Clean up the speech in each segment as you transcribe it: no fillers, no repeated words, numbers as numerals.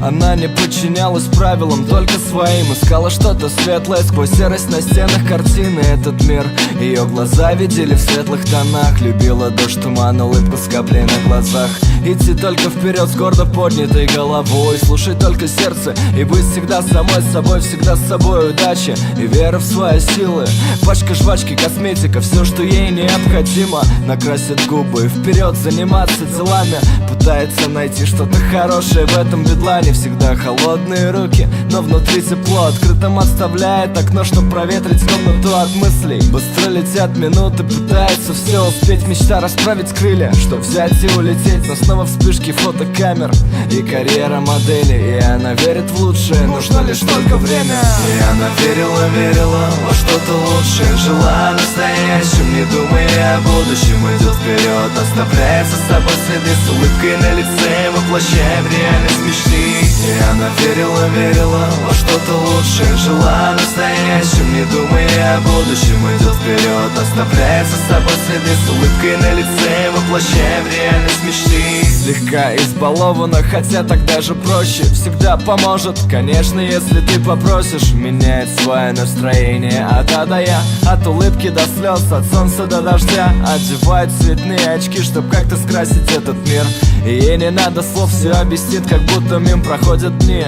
Она не подчинялась правилам, только своим. Искала что-то светлое сквозь серость на стенах картины. Этот мир ее глаза видели в светлых тонах. Любила дождь, туман, улыбку с каплей на глазах. Идти только вперед с гордо поднятой головой. Слушай только сердце и быть всегда самой собой. Всегда с собой удача и вера в свои силы. Пачка жвачки, косметика, все, что ей необходимо. Накрасит губы и вперед заниматься делами. Пытается найти что-то хорошее в этом бедлане. Всегда холодные руки, но внутри тепло. Открытым оставляет окно, чтоб проветрить комнату от мыслей. Быстро летят минуты, пытается все успеть. Мечта расправить крылья, чтоб взять и улететь. Но снова вспышки фотокамер и карьера модели. И она верит в лучшее, нужно лишь только время. И она верила во что-то лучшее. Жила настоящим, не думая о будущем. Идет вперед, оставляя за собой следы. С улыбкой на лице, воплощая в реальность мечты. И она верила во что-то лучшее. Жила настоящим, не думая о будущем. Идет вперед, оставляя за собой следы. С улыбкой на лице, воплощая в реальность мечты. Слегка избалована, хотя так даже проще. Всегда поможет, конечно, если ты попросишь. Меняет свое настроение от А до Я, от улыбки до слез, от солнца до дождя. Одевает цветные очки, чтоб как-то скрасить этот мир. И ей не надо слов, все объяснит, как будто мимо проходят дни.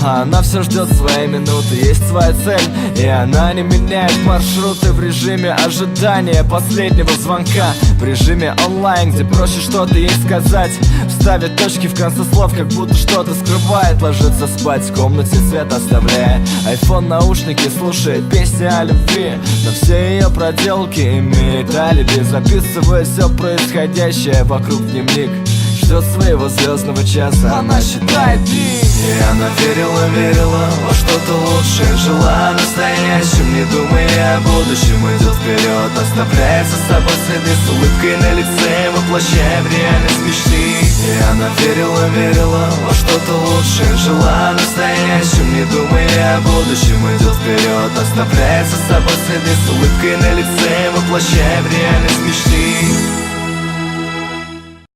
А она все ждет своей минуты, есть своя цель. И она не меняет маршруты в режиме ожидания последнего звонка. В режиме онлайн, где проще что-то ей сказать. Вставит точки в конце слов, как будто что-то скрывает. Ложится спать в комнате, свет оставляя. Айфон, наушники, слушает песни о любви. Но все ее проделки имеет алиби. Записывая все происходящее вокруг в дневник. Ждет своего звездного часа, она считает дни. И она верила во что-то лучшее. Жила настоящим, не думая о будущем. Идет вперед, оставляя за собой следы. С улыбкой на лице, воплощая в реальность мечты. И она верила во что-то лучшее. Жила настоящим, не думая о будущем. Идет вперед, оставляя за собой следы. С улыбкой на лице, воплощая в реальность мечты.